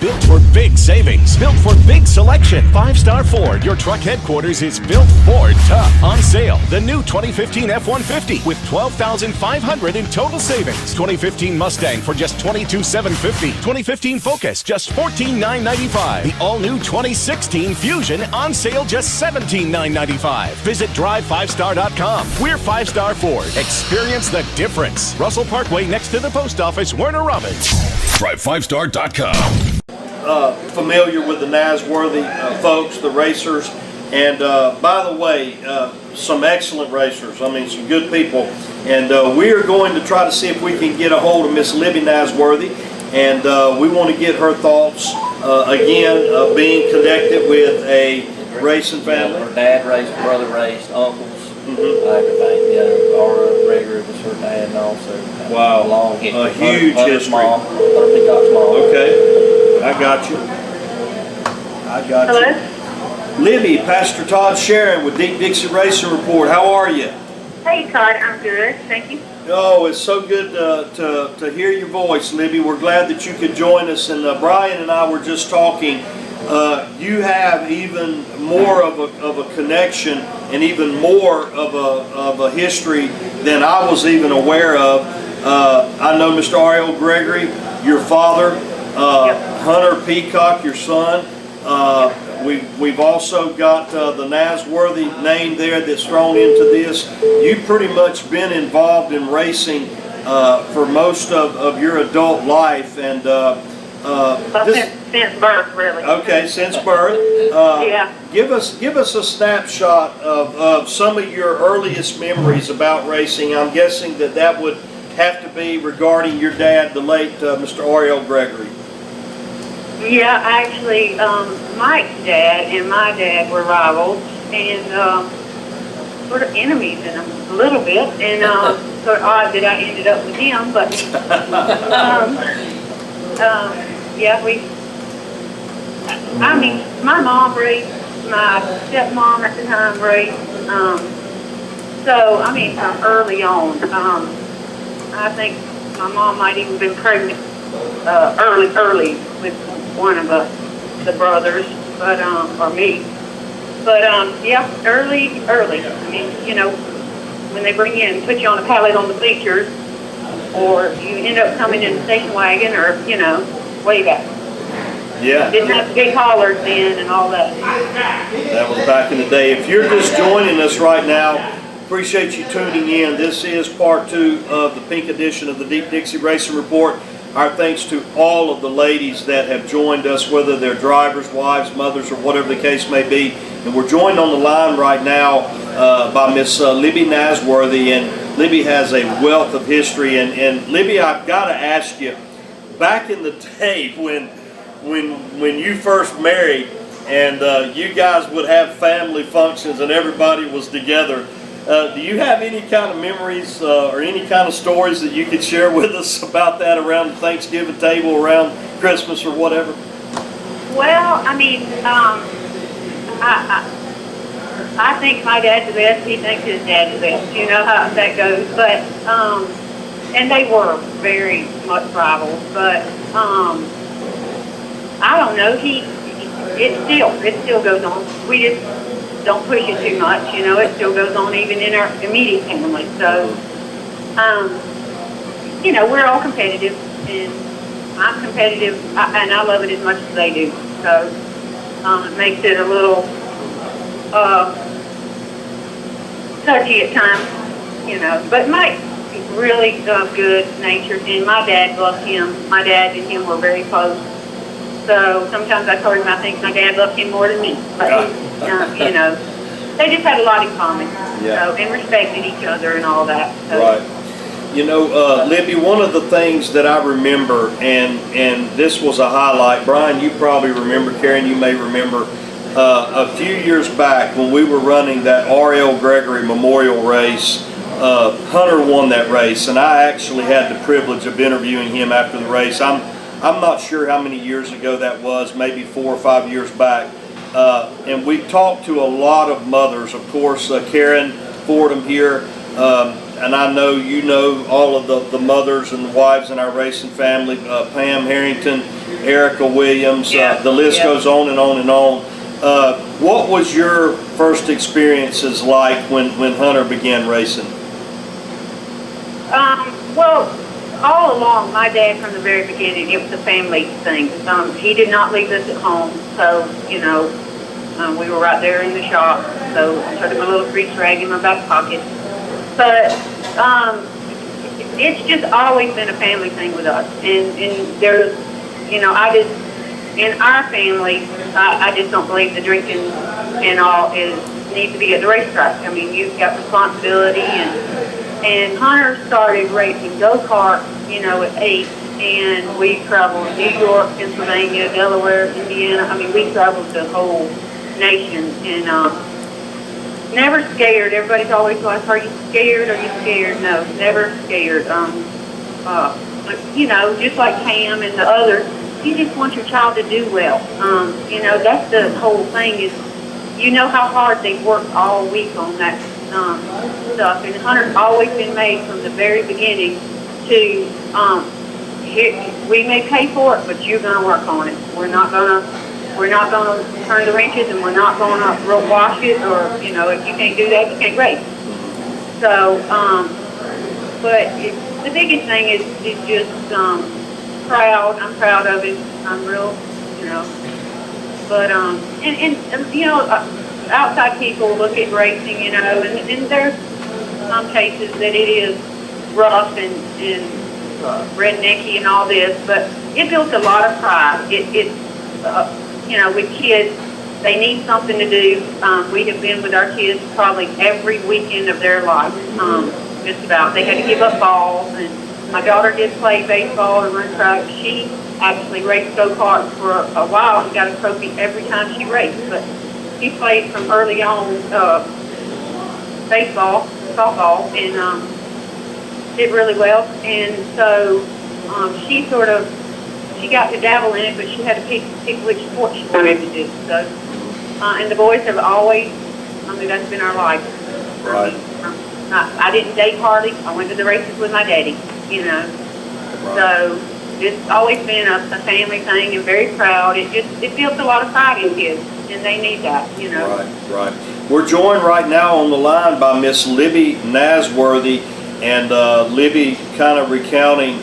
built for big savings, built for big selection. 5-Star Ford, your truck headquarters, is built Ford tough. On sale, the new 2015 F-150 with $12,500 in total savings. 2015 Mustang for just $22,750. 2015 Focus, just $14,995. The all-new 2016 Fusion on sale, just $17,995. Visit drive5star.com. We're 5-Star Ford. Experience the difference. Russell Parkway next to the post office, Werner Robbins. Drive5star.com. Familiar with the Nasworthy folks, the racers, and by the way, some excellent racers. I mean, some good people. And we are going to try to see if we can get a hold of Miss Libby Nasworthy, and we want to get her thoughts again, being connected with a racing family. Her dad raced, brother raced, uncles. Everything. Yeah, R. Gregory was her dad, and also Wow, long a huge history. Mom, Peacock's mom. Okay, I got you. I got Hello? you. Libby, Pastor Todd Sharon with Deep Dixie Racing Report. How are you? Hey, Todd. I'm good. Thank you. Oh, it's so good to hear your voice, Libby. We're glad that you could join us. And Brian and I were just talking. You have even more of a connection and even more of a history than I was even aware of. I know Mr. Ariel Gregory, your father, Hunter Peacock, your son. We've also got the Nasworthy name there that's thrown into this. You've pretty much been involved in racing for most of your adult life, and since birth, really. Okay, since birth. Yeah. Give us a snapshot of some of your earliest memories about racing. I'm guessing that would have to be regarding your dad, the late Mr. Ariel Gregory. Yeah, actually, Mike's dad and my dad were rivals and sort of enemies in a little bit, and sort of odd that I ended up with him, but yeah, I mean, my mom raced, my stepmom at the time raced, so, I mean, from early on, I think my mom might even been pregnant early with one of the brothers, but, or me. But, yeah, early. I mean, you know, when they bring you and put you on a pallet on the bleachers, or you end up coming in a station wagon, or, you know, way back. Yeah. Didn't have big haulers then and all that. That was back in the day. If you're just joining us right now, appreciate you tuning in. This is part 2 of the pink edition of the Deep Dixie Racing Report. Our thanks to all of the ladies that have joined us, whether they're drivers, wives, mothers, or whatever the case may be. And we're joined on the line right now by Miss Libby Nasworthy, and Libby has a wealth of history. And Libby, I've got to ask you, back in the day when you first married, and you guys would have family functions and everybody was together, do you have any kind of memories or any kind of stories that you could share with us about that around the Thanksgiving table, around Christmas, or whatever? Well, I mean, I think my dad's the best. He thinks his dad's the best. You know how that goes. But, and they were very much rivals. But, I don't know. It still goes on. We just don't push it too much. You know, it still goes on even in our immediate family. So, you know, we're all competitive, and I'm competitive, and I love it as much as they do. So, it makes it a little touchy at times, you know. But Mike's really good-natured, and my dad loved him. My dad and him were very close. So sometimes I told him I think my dad loved him more than me. But, you know, they just had a lot in common. Yeah. So, and respected each other and all that. So. Right. You know, Libby, one of the things that I remember, and this was a highlight, Brian, you probably remember, Karen, you may remember, a few years back when we were running that R.L. Gregory Memorial Race, Hunter won that race, and I actually had the privilege of interviewing him after the race. I'm not sure how many years ago that was, maybe 4 or 5 years back. And we talked to a lot of mothers, of course, Karen Fordham here, and I know you know all of the mothers and the wives in our racing family, Pam Harrington, Erica Williams, the list goes on and on and on. What was your first experiences like when Hunter began racing? Well, all along, my dad from the very beginning, it was a family thing. He did not leave us at home, so, you know, we were right there in the shop, so I took him a little grease rag in my back pocket. But it's just always been a family thing with us. And there's, you know, in our family, I just don't believe the drinking and all needs to be at the racetrack. I mean, you've got responsibility, and Hunter started racing go-kart, you know, at 8, and we traveled New York, Pennsylvania, Delaware, Indiana. I mean, we traveled the whole nation, and never scared. Everybody's always like, "Are you scared? Are you scared?" No, never scared. You know, just like Cam and the others, you just want your child to do well. You know, that's the whole thing is, you know how hard they worked all week on that stuff. And Hunter's always been made from the very beginning to, we may pay for it, but you're going to work on it. We're not going to turn the wrenches, and we're not going to wash it, or, you know, if you can't do that, you can't race. So, but the biggest thing is just proud. I'm proud of it. I'm real, you know. But, and you know, outside people look at racing, you know, and there's some cases that it is rough and rednecky and all this, but it builds a lot of pride. You know, with kids, they need something to do. We have been with our kids probably every weekend of their life, just about. They had to give up balls, and my daughter did play baseball and run track. She actually raced go-karts for a while and got a trophy every time she raced, but she played from early on baseball, softball, and did really well. And so she got to dabble in it, but she had to pick which sport she wanted to do. So, and the boys have always, I mean, that's been our life. Right. I didn't date Harley. I went to the races with my daddy, you know. Right. So it's always been a family thing, and very proud. It builds a lot of pride in kids, and they need that, you know. Right. We're joined right now on the line by Miss Libby Nasworthy, and Libby kind of recounting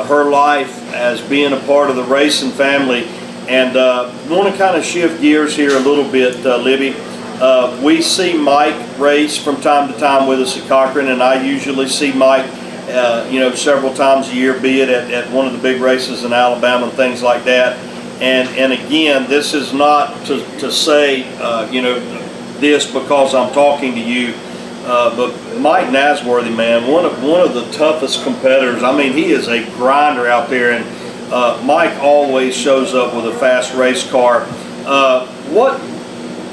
her life as being a part of the racing family. And want to kind of shift gears here a little bit, Libby. We see Mike race from time to time with us at Cochran, and I usually see Mike you know, several times a year, be it at one of the big races in Alabama and things like that. And again, this is not to say, you know, this because I'm talking to you, but Mike Nasworthy, man, one of the toughest competitors. I mean, he is a grinder out there, and Mike always shows up with a fast race car.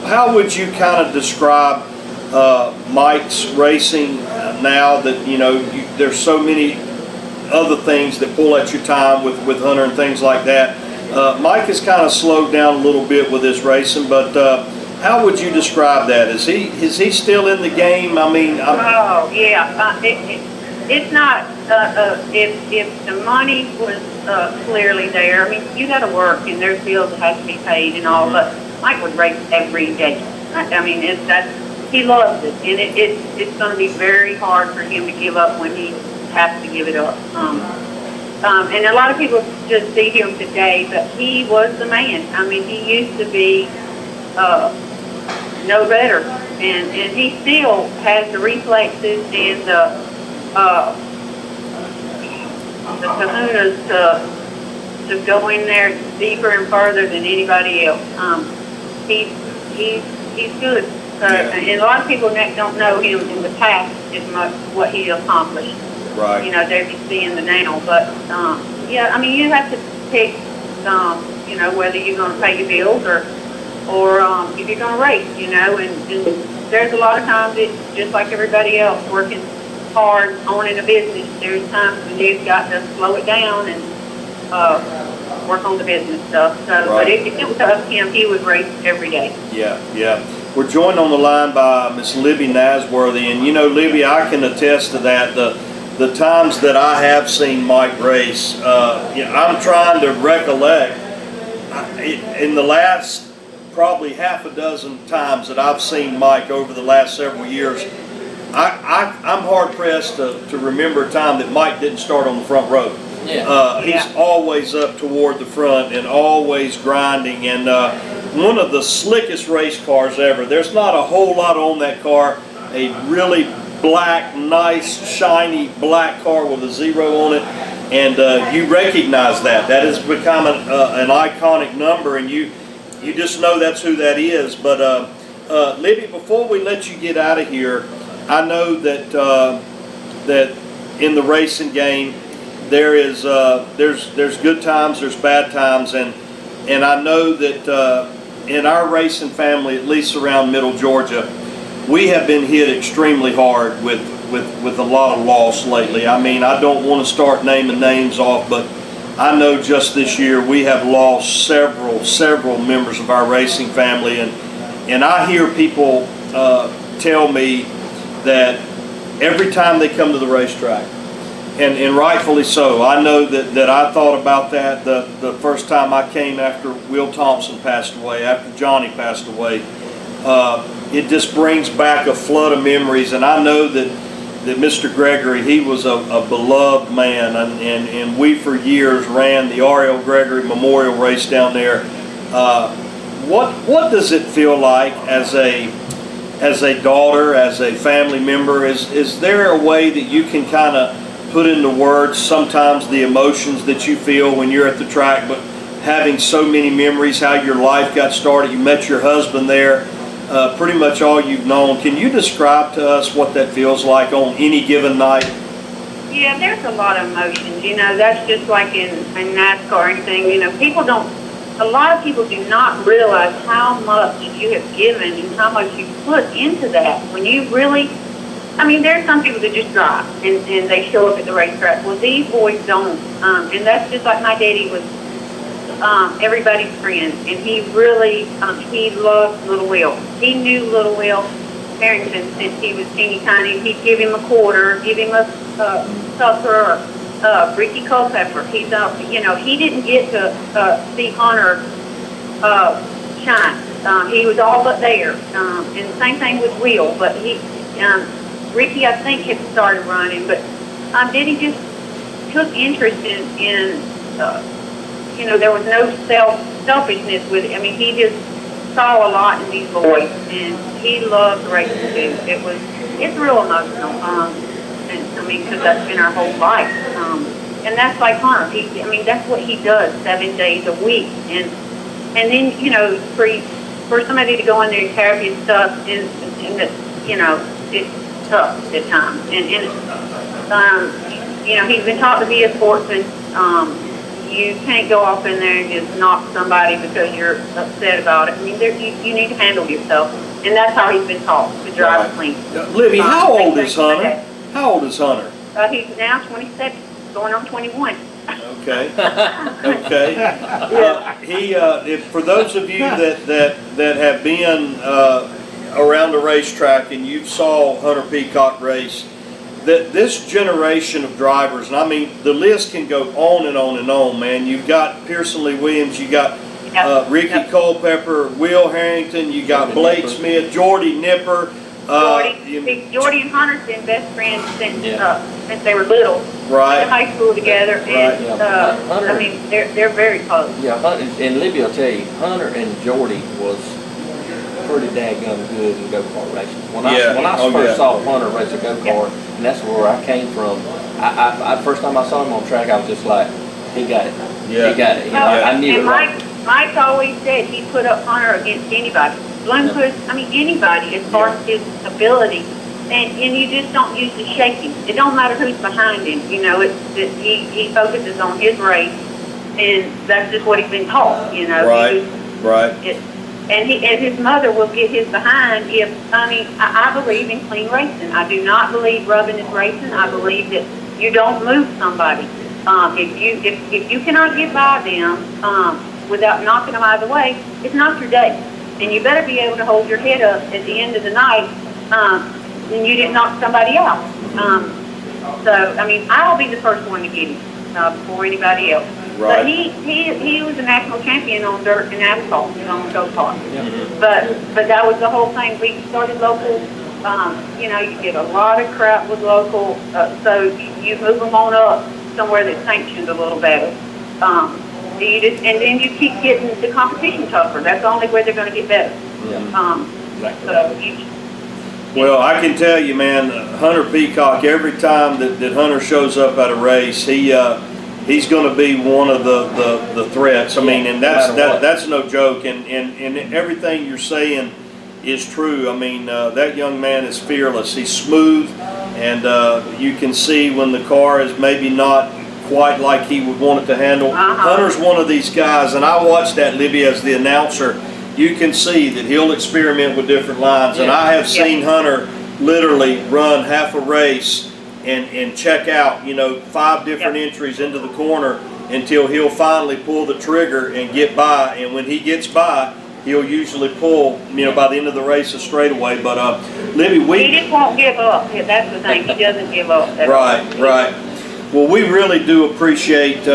How would you kind of describe Mike's racing now that, you know, there's so many other things that pull at your time with Hunter and things like that? Mike has kind of slowed down a little bit with his racing, but how would you describe that? Is he still in the game? I mean, oh yeah, it's not. If the money was clearly there, I mean, you got to work and there's bills that have to be paid and all. But Mike would race every day. I mean, he loves it, and it's going to be very hard for him to give up when he has to give it up. And a lot of people just see him today, but he was the man. I mean, he used to be no better, and he still has the reflexes and the kahunas to go in there deeper and further than anybody else. He's good. And a lot of people don't know him in the past as much what he accomplished. right. You know, they're just seeing the now. But yeah, I mean, you have to pick, you know, whether you're going to pay your bills or if you're going to race, you know. And there's a lot of times it's just like everybody else working hard owning a business. There's times when you've got to slow it down and work on the business stuff. So, Right. but if it was up to him, he would race every day. Yeah. We're joined on the line by Miss Libby Nasworthy, and you know, Libby, I can attest to that. The times that I have seen Mike race, I'm trying to recollect. In the last probably half a dozen times that I've seen Mike over the last several years, I'm hard pressed to remember a time that Mike didn't start on the front row. He's always up toward the front and always grinding, and one of the slickest race cars ever. There's not a whole lot on that car. A really black, nice, shiny black car with a 0 on it, and you recognize that. That has become an iconic number, and you just know that's who that is. But Libby, before we let you get out of here, I know that that in the racing game there's good times, there's bad times, and I know that in our racing family, at least around Middle Georgia, we have been hit extremely hard with a lot of loss lately. I mean, I don't want to start naming names off, but I know just this year we have lost several members of our racing family, and I hear people tell me that every time they come to the racetrack, and rightfully so. I know that I thought about that the first time I came after Will Thompson passed away, after Johnny passed away. It just brings back a flood of memories, and I know that Mr. Gregory, he was a beloved man, and we for years ran the R.L. Gregory Memorial Race down there. What does it feel like as a daughter, as a family member? Is there a way that you can kind of put into words sometimes the emotions that you feel when you're at the track, but having so many memories, how your life got started? You met your husband there, pretty much all you've known. Can you describe to us what that feels like on any given night? Yeah, there's a lot of emotions. You know, that's just like in NASCAR or anything. You know, a lot of people do not realize how much you have given and how much you put into that. When you really, I mean, there's some people that just drive and they show up at the racetrack. Well, these boys don't. And that's just like my daddy was everybody's friend. And he really, he loved Little Will. He knew Little Will Harrington since he was teeny tiny. He'd give him a quarter, give him a sucker, or Ricky Culpepper. He's you know, he didn't get to see Hunter shine. He was all but there. And same thing with Will, but Ricky, I think, had started running, but Diddy just took interest in you know, there was no selfishness with it. I mean, he just saw a lot in these boys, and he loved racing too. It's real emotional. And I mean, because that's been our whole life. And that's like Hunter. I mean, that's what he does 7 days a week. And then, you know, for somebody to go in there and carry his stuff, and you know, it's tough at times. And you know, he's been taught to be a sportsman. You can't go off in there and just knock somebody because you're upset about it. I mean, you need to handle yourself. And that's how he's been taught, to drive clean. Libby, how old is Hunter? How old is Hunter? He's now 27, going on 21. Okay. Okay. For those of you that have been around the racetrack and you saw Hunter Peacock race, that this generation of drivers, and I mean the list can go on and on and on, man. You've got Pearson Lee Williams, you got Ricky Culpepper, Will Harrington, you got Blake Smith, Jordy Nipper. Jordy and Hunter's been best friends since they were little. Right. Went to high school together, and Hunter, I mean they're very close. Yeah, Hunter, and Libby will tell you, Hunter and Jordy was pretty daggum good in go-kart racing. When I first saw Hunter race a go-kart, and that's where I came from, I first time I saw him on track, I was just like, he got it. Yeah. He got it. You know, I knew and it. Mike always said he put up Hunter against anybody. Bloomquist, I mean anybody as far as his ability. And you just don't usually shake him. It don't matter who's behind him. You know, he focuses on his race, and that's just what he's been taught. You know, Right. And his mother will get his behind if, I mean, I believe in clean racing. I do not believe rubbing is racing. I believe that you don't move somebody. If you cannot get by them without knocking them out of the way, it's not your day. and you better be able to hold your head up at the end of the night, and you didn't knock somebody out. So, I mean, I'll be the first one to get him before anybody else. Right. But he was a national champion on dirt and asphalt, on go-kart. Mm-hmm. But that was the whole thing. We started local. You know, you get a lot of crap with local, so you move them on up somewhere that's sanctioned a little better. And then you keep getting the competition tougher. That's the only way they're going to get better. Exactly. Well, I can tell you, man, Hunter Peacock, every time that Hunter shows up at a race, he's going to be one of the threats. I mean, and that's no joke. And everything you're saying is true. I mean, that young man is fearless. He's smooth, and you can see when the car is maybe not quite like he would want it to handle. Hunter's one of these guys, and I watched that, Libby, as the announcer. You can see that he'll experiment with different lines, and I have seen Hunter literally run half a race and check out, you know, 5 different entries into the corner until he'll finally pull the trigger and get by. And when he gets by, he'll usually pull, you know, by the end of the race a straightaway. But Libby, he just won't give up. That's the thing. He doesn't give up. Right. Well, we really do appreciate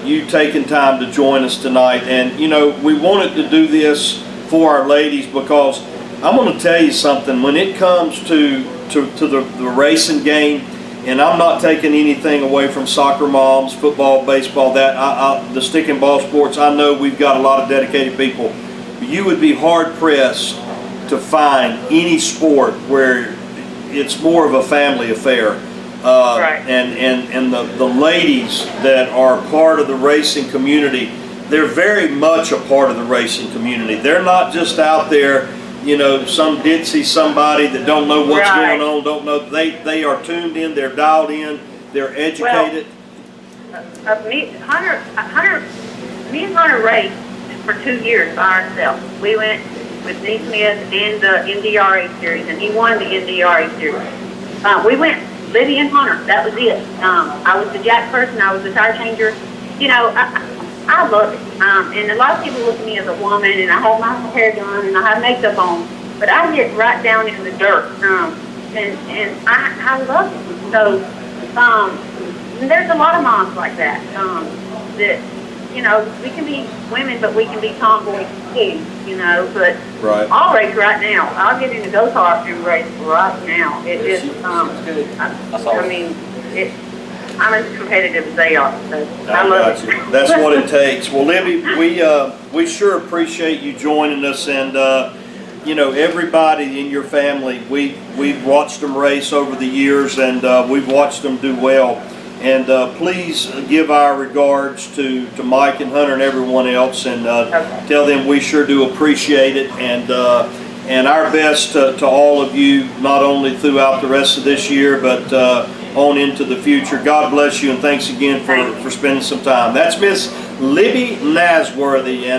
you taking time to join us tonight. And, you know, we wanted to do this for our ladies because I'm going to tell you something. When it comes to the racing game, and I'm not taking anything away from soccer moms, football, baseball, the stick and ball sports, I know we've got a lot of dedicated people. You would be hard-pressed to find any sport where it's more of a family affair. Right. And the ladies that are part of the racing community, they're very much a part of the racing community. They're not just out there, you know, some ditzy somebody that don't know what's going on, don't know. They are tuned in, they're dialed in, they're educated. Well, me and Hunter raced for 2 years by ourselves. We went with D. Smith in the NDRA series, and he won the NDRA series. We went, Libby and Hunter, that was it. I was the jack person, I was the tire changer. You know, I love it. And a lot of people look at me as a woman, and I have my hair done, and I have makeup on, but I get right down in the dirt, and I love it. So there's a lot of moms like that, that, you know, we can be women, but we can be tomboys too, you know, but I'll race right now. I'll get in the go-kart and race right now. It just, I mean, I'm as competitive as they are, so I love it. That's what it takes. Well, Libby, we sure appreciate you joining us, and you know, everybody in your family, we've watched them race over the years, and we've watched them do well. And please give our regards to Mike and Hunter and everyone else, and tell them we sure do appreciate it, and our best to all of you, not only throughout the rest of this year, but on into the future. God bless you, and thanks again for spending some time. That's Miss Libby Nasworthy. And